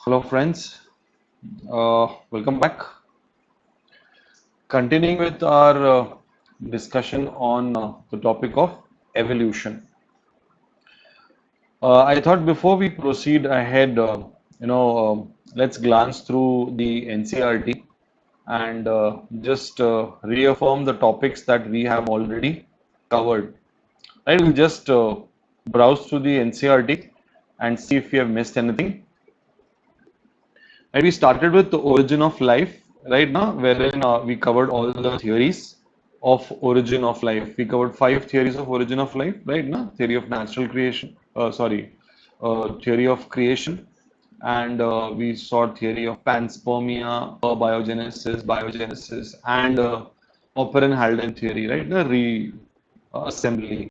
Hello, friends. Welcome back. Continuing with our discussion on the topic of evolution. I thought before we proceed ahead, let's glance through the NCRT and just reaffirm the topics that we have already covered. Right? We'll just browse through the NCRT and see if we have missed anything. And we started with the origin of life, right now, wherein we covered all the theories of origin of life. We covered five theories of origin of life, right now. Theory of natural creation, theory of creation, and we saw theory of panspermia, biogenesis, and Operan-Haldan theory, right? The reassembly.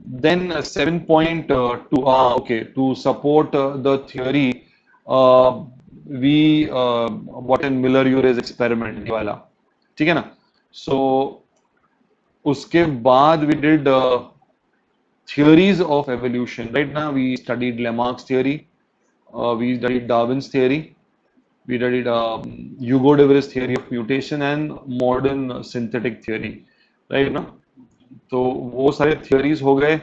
Then 7.2, okay, to support the theory, uh, we what in Miller-Urey's experiment ये वाला, ठीक है ना? So उसके बाद we did theories of evolution. Right now we studied Lamarck's theory, we studied Darwin's theory, we studied Hugo de Vries theory of mutation and modern synthetic theory. Right now. तो वो सारे थियोरीज हो गए.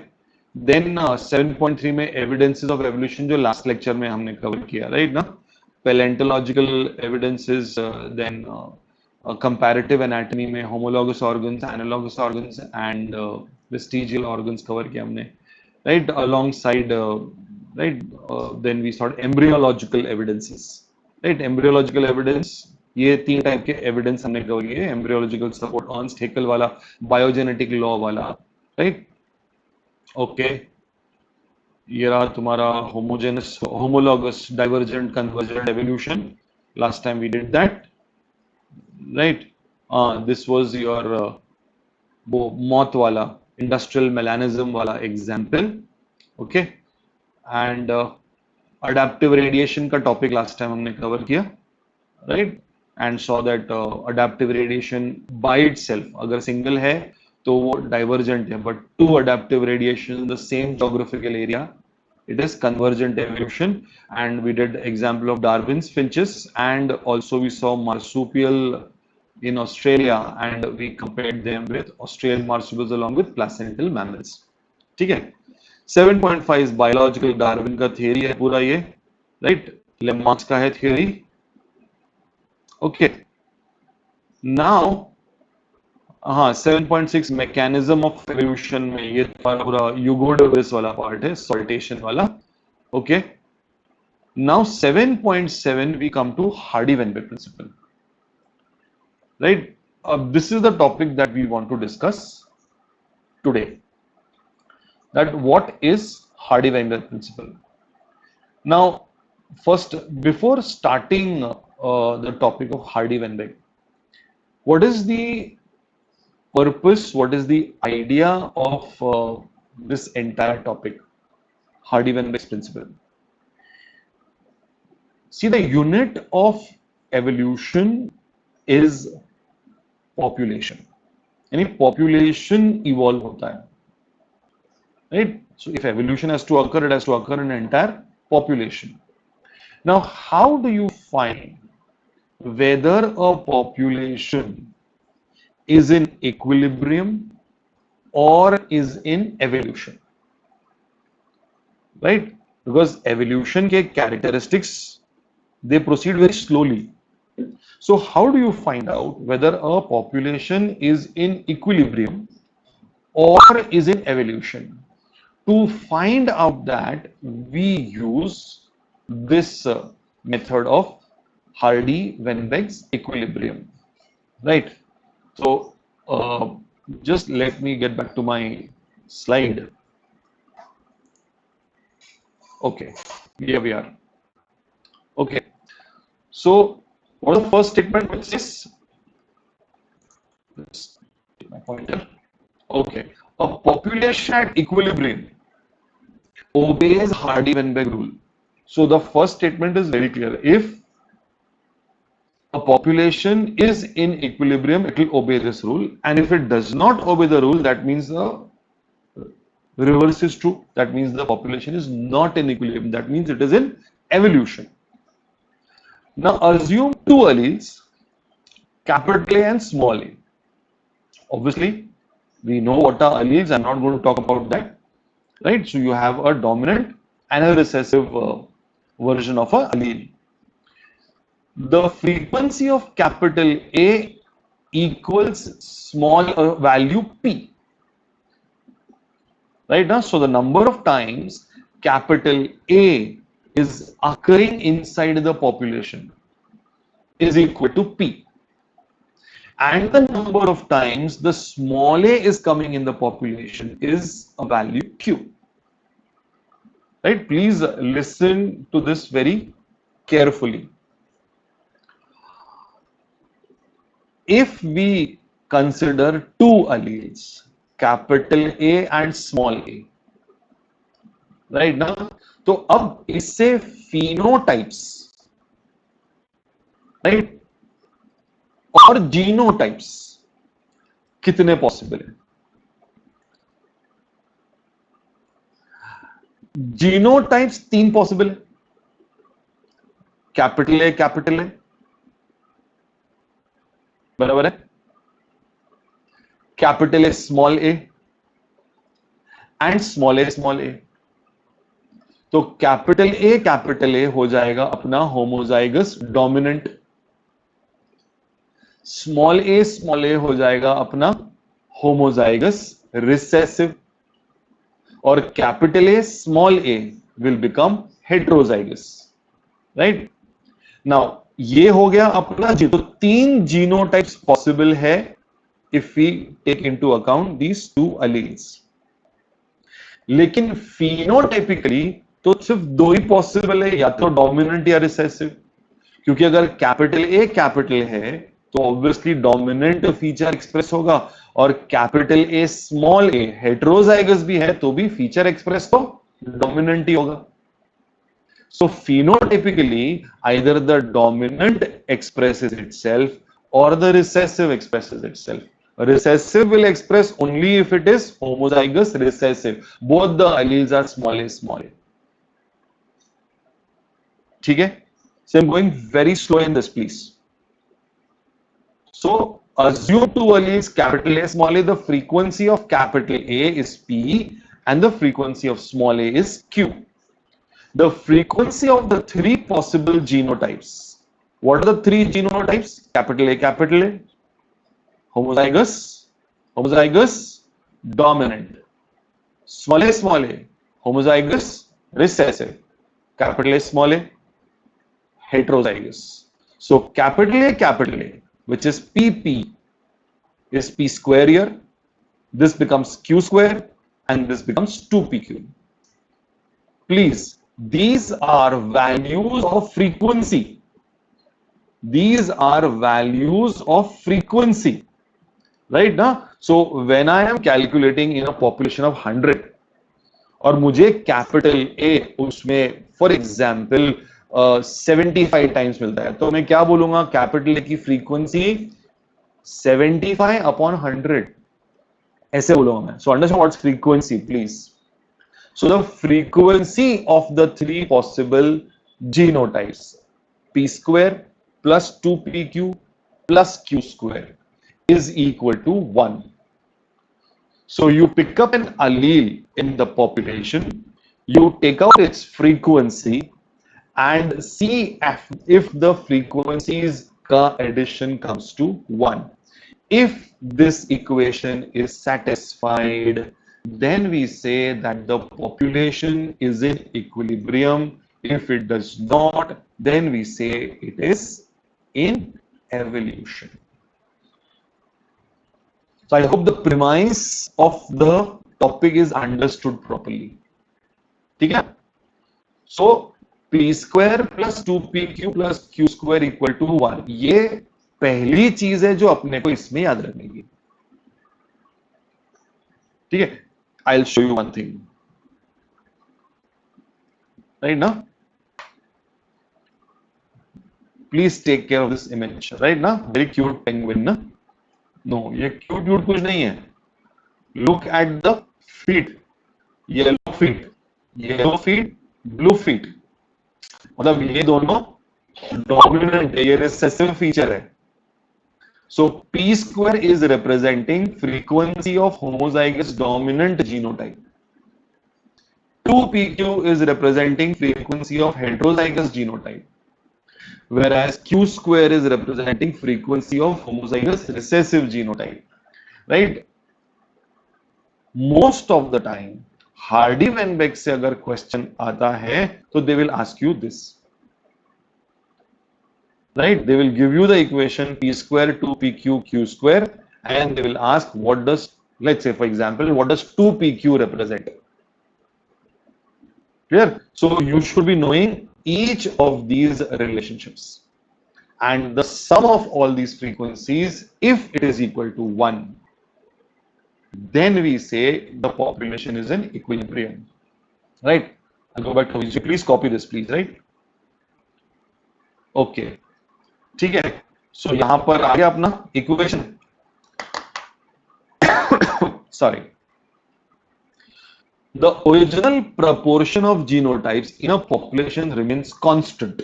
Then 7.3 में evidences of evolution जो last lecture में हमने cover किया, राइट ना. Palaeontological evidences, then comparative anatomy में homologous organs, analogous organs and vestigial organs cover किया हमने, right, alongside, right. Then we saw embryological evidences, right. Embryological evidence, ये तीन टाइप के एविडेंस हमने कवर किए. एम्ब्रियोलॉजिकल सपोर्ट, अर्नस्ट हैकेल वाला, biogenetic law वाला, राइट. ओके, ये रहा तुम्हारा homogenous, homologous, divergent, convergent evolution. Last time we did that, right. This was your वो मौत वाला, इंडस्ट्रियल मेलानिज्म वाला example. Okay, and adaptive radiation का टॉपिक लास्ट टाइम हमने कवर किया, right. And saw that adaptive radiation by itself अगर single है तो वो डाइवर्जेंट है, but two adaptive radiation the same geographical area, it is convergent evolution. And we did example of Darwin's finches, and also we saw marsupial in Australia, and we compared them with Australian marsupials along with placental mammals. ठीक है. 7.5 is biological Darwin का theory है पूरा ये, right. Lamarck's का है theory. Okay, now हाँ, 7.6 mechanism of evolution में ये पूरा ह्यूगो डे व्रिस वाला पार्ट है, सॉल्टेशन वाला. Okay, now 7.7 we come to Hardy-Weinberg principle, right. This is the topic that we want to discuss today, that what is Hardy-Weinberg principle. Now first, before starting the topic of Hardy-Weinberg, what is the purpose, what is the idea of this entire topic, Hardy-Weinberg's principle? See, the unit of evolution is population. यानी population evolve होता है, right? So if evolution has to occur, it has to occur in entire population. Now, how do you find whether a population is in equilibrium or is in evolution, right? Because evolution के characteristics, they proceed very slowly. So how do you find out whether a population is in equilibrium or is in evolution? To find out that, we use this method of Hardy-Weinberg's equilibrium, right? So just let me get back to my slide. Okay, here we are. Okay, so what is the first statement which is, let's take my pointer. Okay, a population at equilibrium obeys Hardy-Weinberg rule. So the first statement is very clear. If a population is in equilibrium, it will obey this rule, and if it does not obey the rule, that means the reverse is true. That means the population is not in equilibrium. That means it is in evolution. Now assume two alleles, capital A and small a. Obviously, we know what are alleles. I'm not going to talk about that, right? So you have a dominant and a recessive version of a allele. The frequency of capital A equals small value p, right now. So the number of times capital A is occurring inside the population is equal to p, and the number of times the small a is coming in the population is a value q, right? Please listen to this very carefully. If we consider two alleles, capital A and small a, right now, तो अब इससे phenotypes, right, और genotypes कितने possible है? Genotypes 3 possible है, capital A बराबर है capital A small a and small a. तो कैपिटल ए हो जाएगा अपना होमोजाइगस डोमिनेंट, स्मॉल ए हो जाएगा अपना होमोजाइगस रिसेसिव, और capital A small a will become heterozygous, right? Now ये हो गया अपना जी. तो 3 जीनोटाइप्स पॉसिबल है if we take into account these 2 alleles. लेकिन फिनोटाइपिकली तो सिर्फ 2 ही पॉसिबल है, या तो डोमिनेंट या रिसेसिव. क्योंकि अगर कैपिटल है तो ऑब्वियसली डोमिनेंट फीचर एक्सप्रेस होगा, और capital A small A heterozygous भी है तो भी फीचर एक्सप्रेस तो डोमिनेंट ही होगा. सो phenotypically either the dominant expresses itself or the recessive expresses itself. Recessive will express only if it is homozygous recessive. Both the alleles are small a. ठीक है? So I'm going very slow in this, please. So assume 2 alleles, capital A, small a. The frequency of capital A is P and the frequency of small a is Q. The frequency of the 3 possible genotypes. What are the 3 genotypes? Capital A, homozygous, dominant. Small a, homozygous, recessive. Capital A, small a, heterozygous. So capital A, which is PP, is P square here. This becomes Q square and this becomes 2PQ. Please, these are values of frequency. These are values of frequency, right now? So when I am calculating in a population of 100 और मुझे capital A उसमें for example 75 times मिलता है, तो मैं क्या बोलूंगा? Capital A की फ्रीक्वेंसी 75 अपॉन 100 ऐसे बोलूंगा मैं. So understand what's frequency please. So the frequency of the 3 possible genotypes, P square plus 2PQ plus Q square, is equal to 1. So you pick up an allele in the population, you take out its frequency and see if the frequencies ka addition comes to 1. If this equation is satisfied, then we say that the population is in equilibrium. If it does not, then we say it is in evolution. So I hope the premise of the topic is understood properly. ठीक है? So P square plus 2PQ plus Q square equal to 1. ये पहली चीज है जो अपने को इसमें याद रखने की. ठीक है? I'll show you one thing. Right now, please take care of this image. Right now, very cute penguin. Na? No, ये cute कुछ नहीं है. Look at the feet. Yellow feet, blue feet. मतलब ये दोनों डोमिनेंट है, ये रिसेसिव फीचर है. So P square is representing frequency of homozygous dominant genotype. 2PQ is representing frequency of heterozygous genotype. Whereas Q square is representing frequency of homozygous recessive genotype. Right? Most of the time, Hardy-Weinberg से अगर question आता है, तो they will ask you this. Right? They will give you the equation P square 2PQ Q square, and they will ask what does, let's say for example, what does 2PQ represent? Clear? So you should be knowing each of these relationships. And the sum of all these frequencies, if it is equal to 1, then we say the population is in equilibrium. Right? I'll go back to you. Please copy this, please. Right? Okay. ठीक है. So यहां पर आ गया अपना equation. Sorry. The original proportion of genotypes in a population remains constant.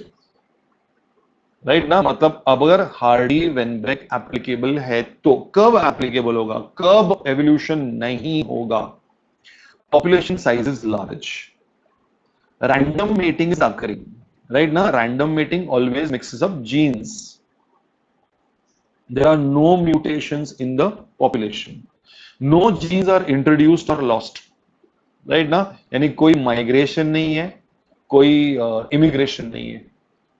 Right ना, मतलब अब अगर हार्डी वेनबेक एप्लीकेबल है तो कब एप्लीकेबल होगा, कब एवोल्यूशन नहीं होगा? Population size is large, random mating is occurring, right ना. Random mating always mixes up genes. There are no mutations in the population. No genes are introduced or lost. Right ना, यानी कोई migration नहीं है, कोई immigration नहीं है.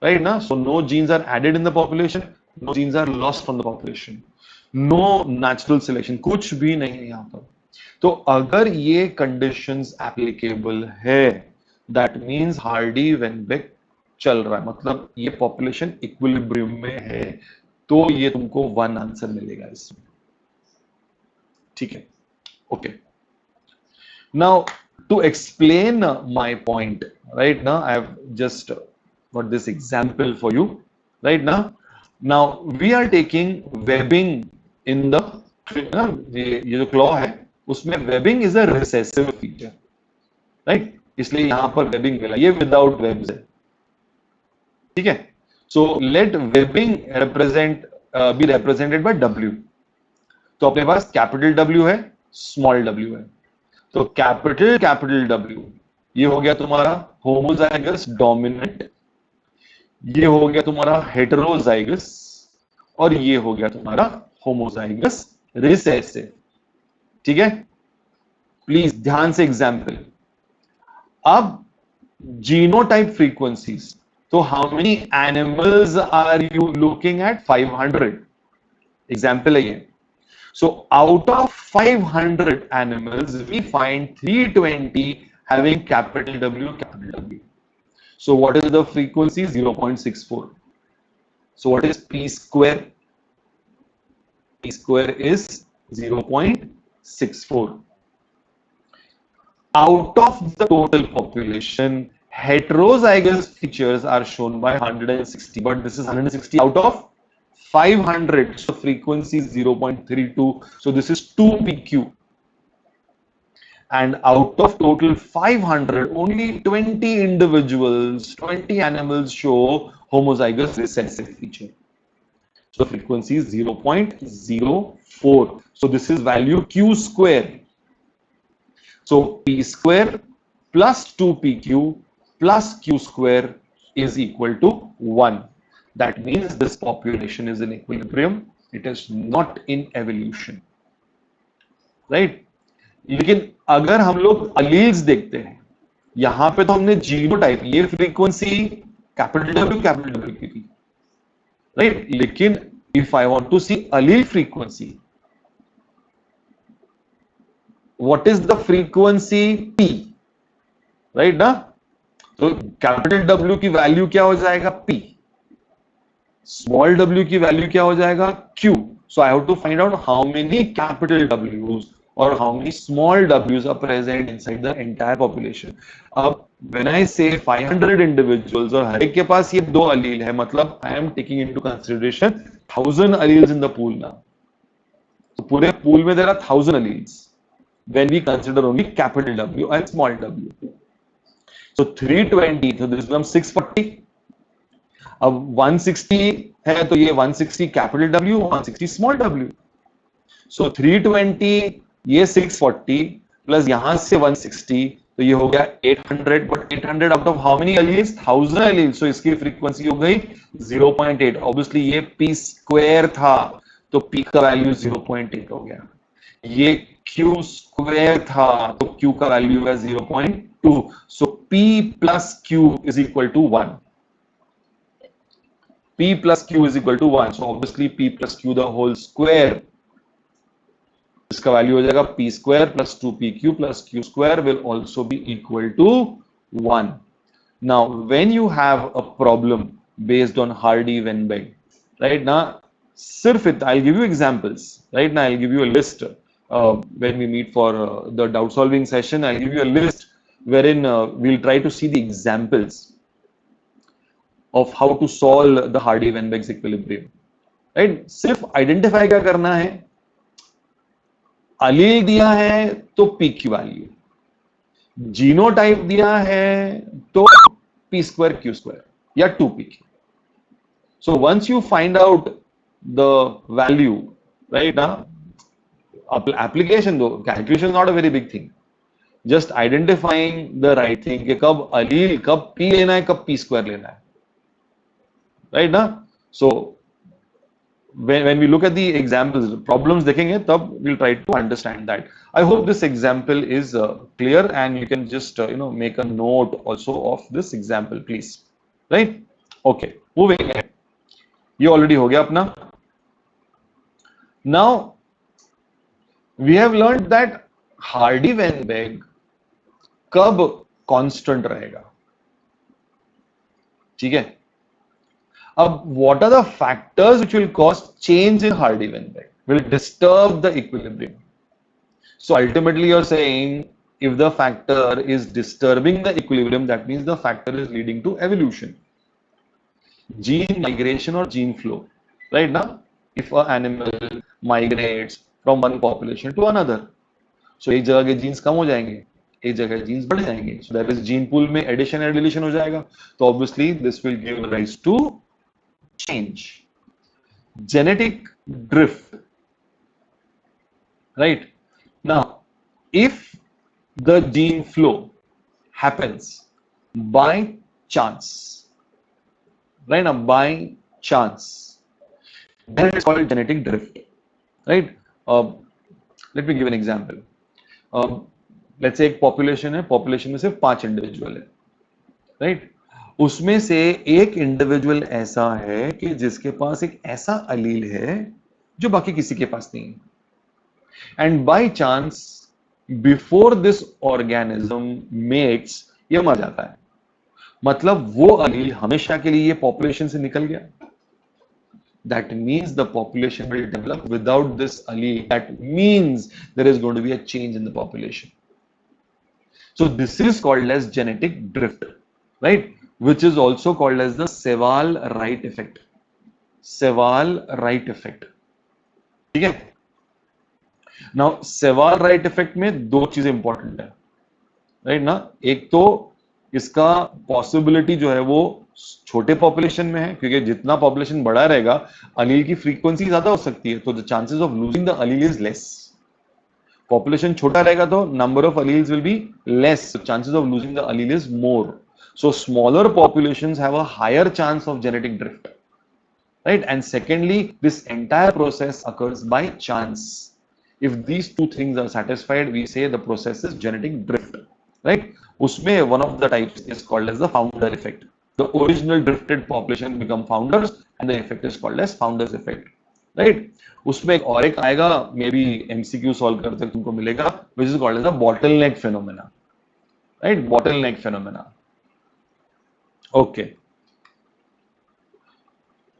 Right ना, so no genes are added in the population, no genes are lost from the population, no natural selection, कुछ भी नहीं है यहाँ पर. तो अगर ये conditions applicable है, that means हार्डी वेनबेक चल रहा है, मतलब ये population equilibrium में है, तो ये तुमको 1 आंसर मिलेगा इसमें. ठीक है. Okay. Now to explain my point, right ना, I have just got this example for you, right now. Now we are taking webbing in the, ये जो claw है उसमें webbing is a recessive feature, right? इसलिए यहां पर webbing मिला, ये without webs है. ठीक है. So let webbing represent be represented by W. तो अपने पास कैपिटल W है, स्मॉल W है. तो कैपिटल W ये हो गया तुम्हारा होमोजाइगस डोमिनेंट, ये हो गया तुम्हारा हेटेरोजाइगस, और ये हो गया तुम्हारा होमोजाइगस रिसेसिव. ठीक है. प्लीज ध्यान से एग्जाम्पल. अब जीनोटाइप फ्रीक्वेंसीज, तो how many animals are you looking at? 500. Example है ये. So out of 500 animals, we find 320 having capital W, capital W. So what is the frequency? 0.64. So what is P square? P square is 0.64. Out of the total population, heterozygous features are shown by 160, but this is 160 out of 500, so frequency is 0.32, so this is 2PQ. And out of total 500, only 20 individuals, 20 animals show homozygous recessive feature. So frequency is 0.04. So this is value Q square. So P square plus 2PQ plus Q square is equal to 1. That means this population is in equilibrium. It is not in evolution, right? लेकिन अगर हम लोग alleles देखते हैं, यहां पे तो हमने जीनोटाइप, ये फ्रीक्वेंसी कैपिटल W की थी, राइट. लेकिन if I want to see allele frequency, what is the frequency? P, right ना. तो कैपिटल W की वैल्यू क्या हो जाएगा? P. स्मॉल w की वैल्यू क्या हो जाएगा? Q. So I have to find out how many capital W's or how many small w's are present inside the entire population. अब when I say 500 individuals और हर एक के पास ये 2 allele है, मतलब I am taking into consideration 1000 alleles in the pool now. तो पूरे pool में there are 1000 alleles when we consider only capital W and small w. So 320, so this becomes 640. अब 160 है तो ये 160 कैपिटल W, 160 स्मॉल w. सो 320 ये 640 plus यहां से 160 तो ये हो गया 800. But 800 out of how many alleles? 1000 alleles. So इसकी फ्रीक्वेंसी हो गई 0.8. ऑब्वियसली ये पी स्क्वायर था तो पी का वैल्यू 0.8 हो गया. ये क्यू स्क्वायर था तो क्यू का वैल्यू है 0.2. So P plus Q is equal to 1. P plus Q is equal to 1. So obviously P plus Q the whole square, इसका वैल्यू हो जाएगा P square plus 2PQ plus Q square will also be equal to 1. Now when you have a problem based on Hardy-Weinberg, right now, सिर्फ I'll give you examples. Right now I'll give you a list. When we meet for the doubt solving session, I'll give you a list wherein we'll try to see the examples of how to solve the Hardy-Weinberg's equilibrium. Right? सिर्फ identify क्या करना है, अलील दिया है तो P की value, genotype दिया है तो पी स्क्वायर क्यू स्क्वायर या 2p. So once you find out the value, right ना, एप्लीकेशन दो, calculation not a very big thing, just identifying the right thing कि कब अलील, कब पी लेना है, कब पी स्क्वायर लेना है. Right now, so when we look at the examples, problems देखेंगे तब we'll try to understand that. I hope this example is clear and you can just make a note also of this example, please. Right? Okay. Moving ahead. ये already हो गया अपना. Now we have learned that Hardy-Weinberg कब constant रहेगा. ठीक है? What are the factors which will cause change in Hardy-Weinberg? Will disturb the equilibrium. So ultimately, you're saying if the factor is disturbing the equilibrium, that means the factor is leading to evolution, gene migration or gene flow. Right now, if an animal migrates from one population to another, so एक जगह के genes कम हो जाएंगे, एक जगह genes बढ़ जाएंगे. So that is gene pool में addition and deletion हो जाएगा. तो obviously this will give rise to change, genetic drift. Right now, if the gene flow happens by chance, right now, by chance, then it is called genetic drift. Right? Let me give an example. Let's say एक population है, population में सिर्फ 5 individual है, right? उसमें से एक individual ऐसा है कि जिसके पास एक ऐसा अलील है जो बाकी किसी के पास नहीं है, and by chance before this organism mates ये मर जाता है. मतलब वो अलील हमेशा के लिए ये पॉपुलेशन से निकल गया. That means the population will develop without this allele. That means there is going to be a change in the population. So this is called as genetic drift, right? Which is also called as the Sewall-Wright effect. Sewall-Wright effect. ठीक है? Now Sewall-Wright effect में दो चीजें important है, right ना. एक तो इसका पॉसिबिलिटी जो है वो छोटे पॉपुलेशन में है, क्योंकि जितना पॉपुलेशन बड़ा रहेगा अलील की फ्रीक्वेंसी ज्यादा हो सकती है, तो the chances of losing the Aleel is less. Population छोटा रहेगा तो number of alleles will be less, chances of losing the Aleel is more. So smaller populations have a higher chance of genetic drift, right? And secondly, this entire process occurs by chance. If these two things are satisfied, we say the process is genetic drift, right? Usme one of the types is called as the founder effect. The original drifted population become founders, and the effect is called as founders effect, right? उसमें एक और एक आएगा, may be MCQ solve करते तुमको मिलेगा, which is called as the bottleneck phenomena, right? Bottleneck phenomena. Okay,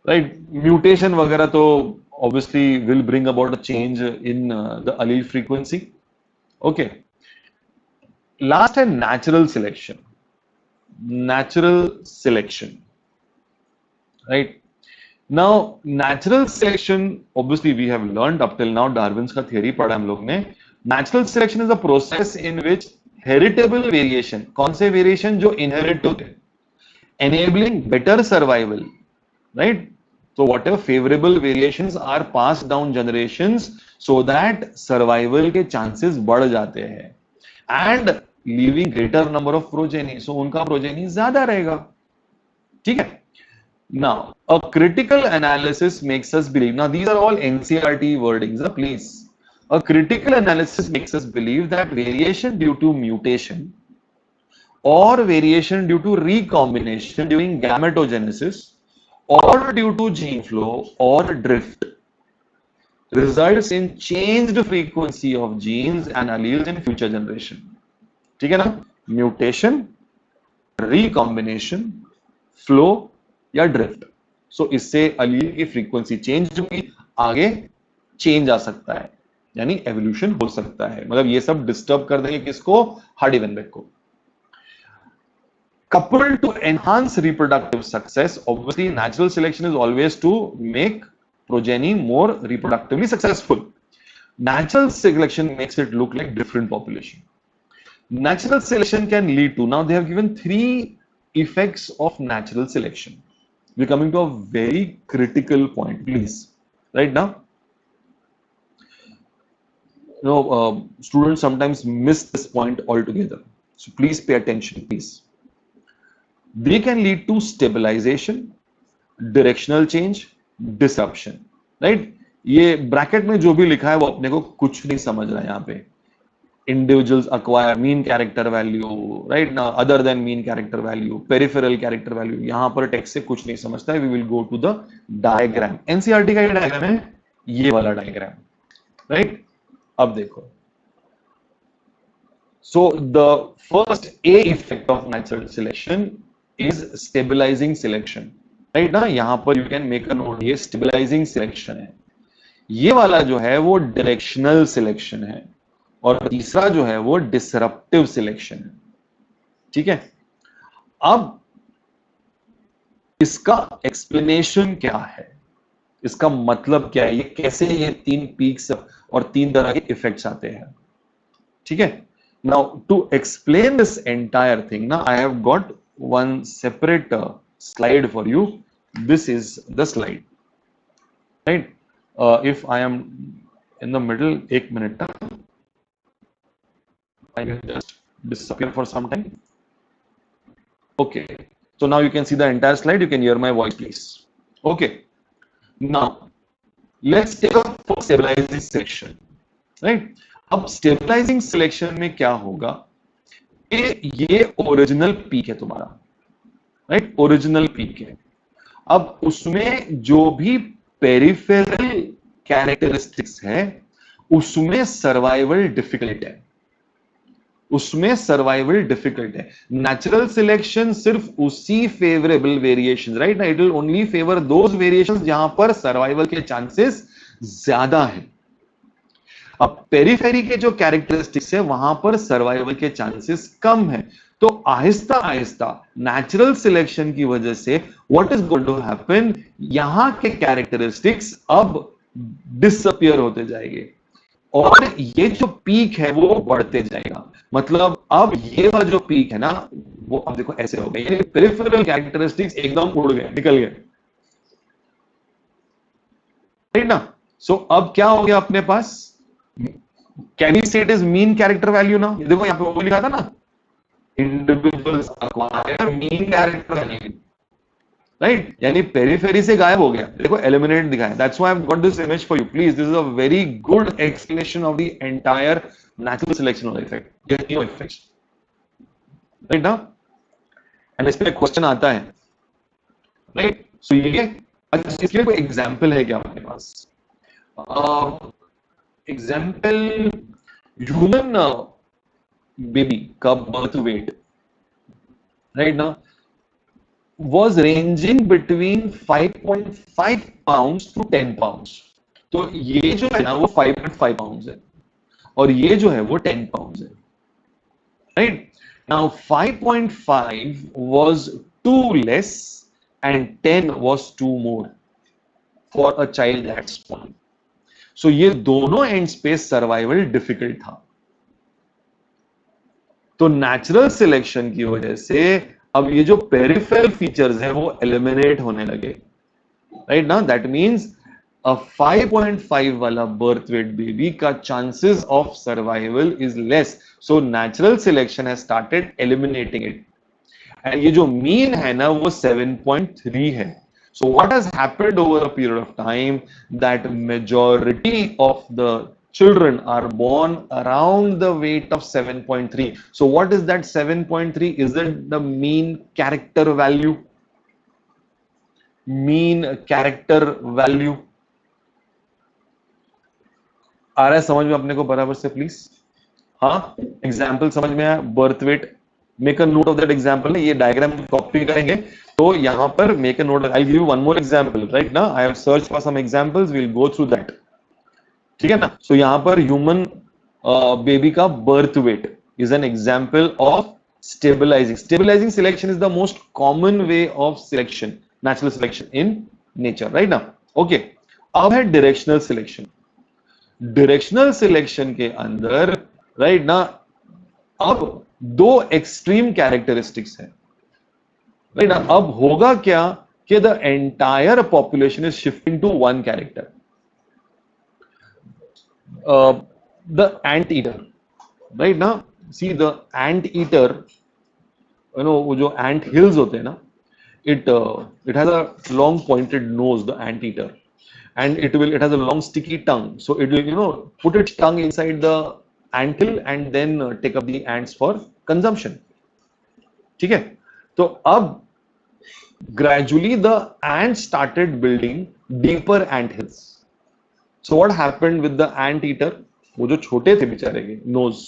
right. Mutation वगैरह तो obviously will bring about a change in the allele frequency. Okay, last है natural selection. Natural selection, right. Now natural selection obviously we have learned up till now, Darwin's का theory पढ़ा हम लोग ने. Natural selection is a process in which heritable variation, कौन से variation जो inherit होते हैं, enabling better survival, right? So whatever favorable variations are passed down generations so that survival के chances बढ़ जाते हैं and leaving greater number of progeny, so उनका progeny ज्यादा रहेगा, ठीक है? Now a critical analysis makes us believe, now these are all NCERT wordings, please. A critical analysis makes us believe that variation due to mutation or variation due to recombination during gametogenesis or due to gene flow or drift results in changed frequency of genes and alleles in future generation. ठीक है ना? Mutation, recombination, flow या drift, सो इससे अलील की frequency change होगी, आगे change आ सकता है, यानी एवोल्यूशन हो सकता है। मतलब ये सब डिस्टर्ब कर देंगे किसको? हार्डी-वेनबेक को। Coupled to enhance reproductive success, obviously natural selection is always to make progeny more reproductively successful. Natural selection makes it look like different population. Natural selection can lead to, now they have given 3 effects of natural selection. We're coming to a very critical point, please. Right now, students sometimes miss this point altogether. So please pay attention, please. They can lead to stabilization, directional change, disruption, right? ये bracket में जो भी लिखा है वो अपने को कुछ नहीं समझ रहा है यहाँ पे। Individuals acquire mean character value, right? Now other than mean character value, peripheral character value, यहाँ पर टेक्स्ट से कुछ नहीं समझता है। We will go to the diagram. NCERT का ये डायग्राम है, ये वाला डायग्राम, right? अब देखो, so the first A effect of natural selection is stabilizing selection, right? ना यहाँ पर you can make a note, ये stabilizing selection है। ये वाला जो है वो directional selection है और तीसरा जो है वो disruptive selection है, ठीक है? अब इसका explanation क्या है, इसका मतलब क्या है, ये कैसे ये 3 peaks और 3 तरह के effects आते हैं, ठीक है? Now to explain this entire thing, now I have got one separate slide for you. This is the slide, right? If I am in the middle, 1 minute, I will just disappear for some time. Okay, so now you can see the entire slide. You can hear my voice, please. Okay, now let's take a for stabilizing selection, right? अब stabilizing selection में क्या होगा? ये original peak है तुम्हारा, right? Original peak है। अब उसमें जो भी पेरिफेरल कैरेक्टरिस्टिक्स है उसमें सर्वाइवल डिफिकल्ट है, उसमें सर्वाइवल डिफिकल्ट है। नेचुरल सिलेक्शन सिर्फ उसी फेवरेबल वेरिएशन, राइट ना, it will only favour those variations जहां पर सर्वाइवल के चांसेस ज्यादा है। अब पेरिफेरी के जो कैरेक्टरिस्टिक्स है वहां पर सर्वाइवल के चांसेस कम है। तो आहिस्ता आहिस्ता नेचुरल सिलेक्शन की वजह से what is going to happen, यहां के कैरेक्टरिस्टिक्स अब डिसअपियर होते जाएंगे और ये जो पीक है वो बढ़ते जाएगा। मतलब अब ये वाला जो पीक है ना वो अब देखो ऐसे हो गए, पेरिफेरल कैरेक्टरिस्टिक्स एकदम उड़ गए, निकल गए, ठीक ना। सो अब क्या हो गया अपने पास, कैन वी से it is mean character value ना। देखो यहां पे वो लिखा था ना, individuals acquire mean character value, right, यानी पेरिफेरी से गायब हो गया। देखो एलिमिनेट दिखाया, that's why I have got this image for you please, this is a very good explanation of the entire natural selection effect, ये न्यू इफेक्ट्स, राइट ना। And इस पे क्वेश्चन आता है, राइट। सो ये अच्छा, इसके लिए कोई एग्जांपल है क्या आपके पास? एग्जांपल, ह्यूमन बेबी का बर्थ वेट, राइट ना, was ranging between 5.5 pounds to 10 pounds। तो ये जो है ना वो 5.5 pounds है और ये जो है वो 10 pounds है, right? Now 5.5 was too less and 10 was too more for a child that's born। So ये दोनों एंड्स पे सर्वाइवल डिफिकल्ट था। तो नेचुरल सिलेक्शन की वजह से अब ये जो पेरिफेरल फीचर्स है वो एलिमिनेट होने लगे, राइट ना, दैट मीन्स a 5.5 वाला बर्थ वेट बेबी का chances of survival is less, so natural selection has started eliminating it. And ये जो मीन है ना वो 7.3 है। So what has happened over a period of time that majority of the children are born around the weight of 7.3. So what is that 7.3? Is it the mean character value? Mean character value? आ रहा है समझ में अपने को बराबर से please? हाँ, example समझ में आया? Birth weight, make a note of that example. ये डायग्राम कॉपी करेंगे तो यहां पर make a note. I give you one more example, right ना, I have search for some examples, we will go through that, ठीक है ना। So यहां पर ह्यूमन बेबी का birth weight is an example of stabilising selection is the most common way of selection, natural selection in nature, right ना। Okay, अब है directional selection. Directional selection के अंदर, राइट ना, अब दो एक्सट्रीम कैरेक्टरिस्टिक्स है, राइट ना। अब होगा क्या कि the entire population is shifting to one character, the anteater, right ना। See the anteater, you know, वो जो एंट हिल्स होते हैं ना, it has a long pointed nose, the anteater, and it has a long sticky tongue, so it will, you know, put its tongue inside the anthill and then take up the ants for consumption, ठीक है। तो अब gradually the ants started building deeper ant hills. So what happened with the anteater? वो जो छोटे थे बेचारे के nose,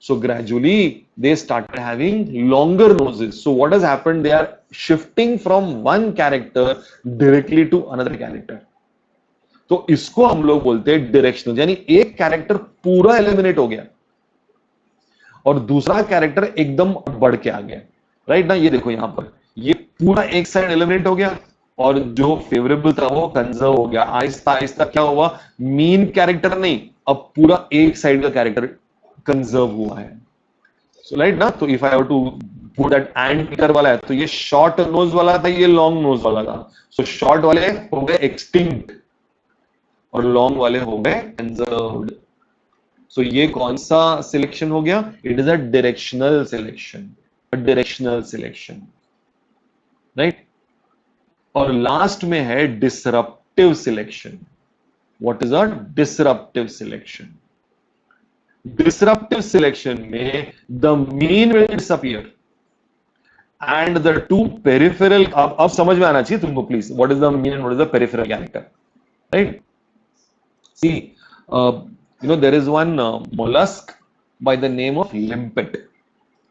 so gradually they started having longer noses. So what has happened? They are shifting from one character directly to another character. तो इसको हम लोग बोलते हैं डायरेक्शनल, यानी एक कैरेक्टर पूरा एलिमिनेट हो गया और दूसरा कैरेक्टर एकदम बढ़ के आ गया, राइट ना। ये देखो यहां पर ये पूरा एक साइड एलिमिनेट हो गया और जो फेवरेबल था वो कंजर्व हो गया। आहिस्ता आहिस्ता क्या हुआ, मीन कैरेक्टर नहीं, अब पूरा एक साइड का कैरेक्टर कंजर्व हुआ है। सो राइट ना, तो if I have to put that anteater वाला है तो ये शॉर्ट नोज वाला था, ये लॉन्ग नोज वाला था। सो शॉर्ट वाले हो गए एक्सटिंक्ट और लॉन्ग वाले हो गए कंजर्व्ड। सो ये कौन सा सिलेक्शन हो गया? It is a directional selection, directional selection, right. और लास्ट में है disruptive selection. What is a disruptive selection? Disruptive selection में the mean will disappear and the two peripheral, अब समझ में आना चाहिए तुमको please, what is the mean and what is the peripheral character, right? See, you know, there is one mollusk by the name of limpet,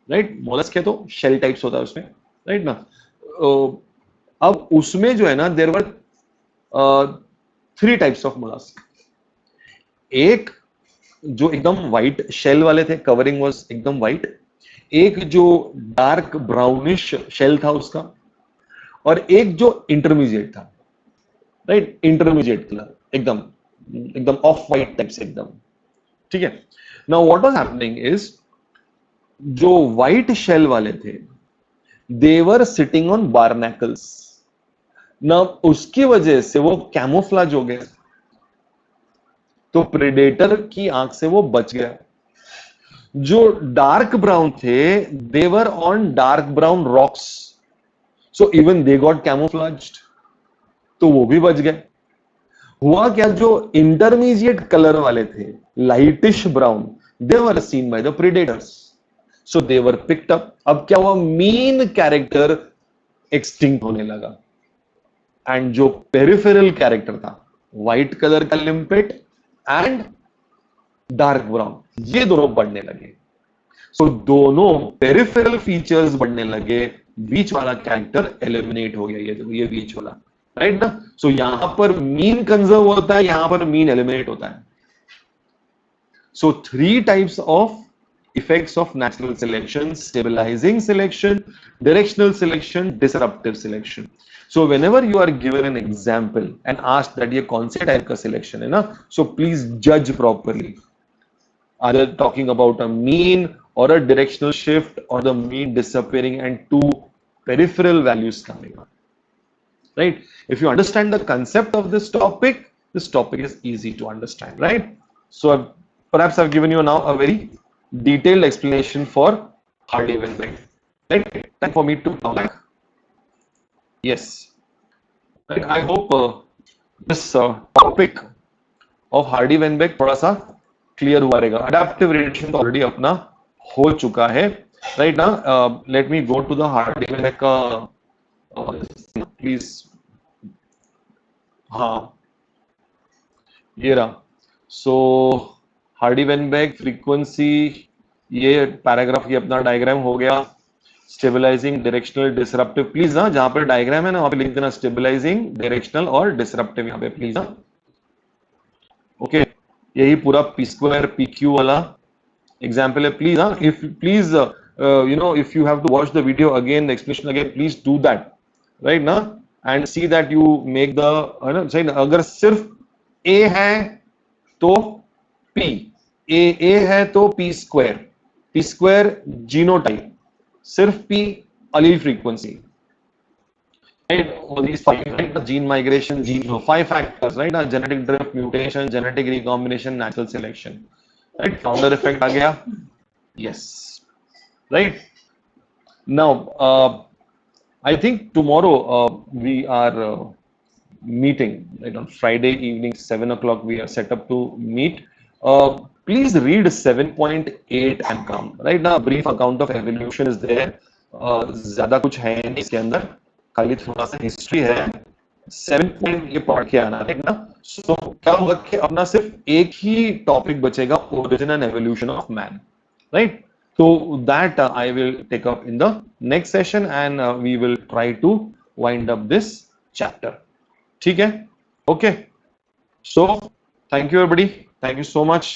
right? mollusk है तो shell types होता है उसमें, right ना। अब उसमें जो है ना, there were three types of mollusk। एक जो एकदम व्हाइट शेल वाले थे, कवरिंग वाज एकदम व्हाइट, एक जो डार्क ब्राउनिश शेल था उसका, और एक जो इंटरमीडिएट था, राइट, इंटरमीडिएट कलर, एकदम एकदम ऑफ व्हाइट टाइप से एकदम, ठीक है। Now what was happening is, जो व्हाइट शेल वाले थे दे वर सिटिंग ऑन बार्नेकल्स। ना उसकी वजह से वो कैमोफ्लेज हो गए, तो प्रेडेटर की आंख से वो बच गया। जो डार्क ब्राउन थे they were on dark brown rocks, so even they got camouflaged, तो वो भी बच गए। हुआ क्या, जो इंटरमीडिएट कलर वाले थे lightish brown, they were seen by the predators, so they were picked up. अब क्या हुआ, मीन कैरेक्टर एक्सटिंक्ट होने लगा एंड जो पेरिफेरल कैरेक्टर था व्हाइट कलर का लिम्पेट एंड डार्क ब्राउन, ये दोनों बढ़ने लगे। सो दोनों पेरिफेरल फीचर्स बढ़ने लगे, बीच वाला कैरेक्टर एलिमिनेट हो गया, ये बीच वाला, राइट ना। सो यहां पर मीन कंजर्व होता है, यहां पर मीन एलिमिनेट होता है। So three types of effects of natural selection: stabilizing selection, directional selection, disruptive selection. So whenever you are given an example and asked that ये कौन से टाइप का सिलेक्शन है ना, so please judge properly. Are they talking about a mean or a directional shift or the mean disappearing and two peripheral values coming up. Right? If you understand the concept of this topic is easy to understand, right? So perhaps I've given you now a very detailed explanation for Hardy-Weinberg. Right? Time for me to come back. Yes. Right? I hope this topic of Hardy-Weinberg थोड़ा सा clear हुआ रहेगा. Adaptive radiation तो already अपना हो चुका है. Right now, let me go to the Hardy-Weinberg का प्लीज. हाँ, ये रहा. सो Hardy-Weinberg फ्रीक्वेंसी, ये पैराग्राफ, ये अपना डायग्राम हो गया. Stabilising, directional, disruptive. प्लीज ना, जहां पर डायग्राम है ना वहां पे लिख देना स्टेबलाइजिंग, डायरेक्शनल और डिसरप्टिव यहाँ पे प्लीज ना. ओके, यही पूरा पी स्क्वायर पी क्यू वाला एग्जाम्पल है. प्लीज हाँ, if please you know, if you have to watch the video again, the explanation again, please do that, right ना, and see that you make the, है ना, सही ना. अगर सिर्फ A है तो P, A है तो P स्क्वायर जीनोटाइप, सिर्फ P allele frequency, right? All these five, right? The gene migration, gene, 5 factors, right? Genetic drift, mutation, genetic recombination, natural selection, right? Founder effect आ गया. Yes. Right now, I think tomorrow we are meeting, right? On Friday evening 7 o'clock we are set up to meet. Please read 7.8 and come, right? Now brief account of evolution is there. ज़्यादा कुछ है नहीं इसके अंदर, खाली थोड़ा सा history है. 7 पॉइंट ये पढ़ के आना, राइट ना. सो क्या होगा कि अपना सिर्फ एक ही टॉपिक बचेगा, origin and evolution of man, right. So that I will take up in the next session, and we will try to wind up this chapter. ठीक है? Okay. So thank you everybody. Thank you so much.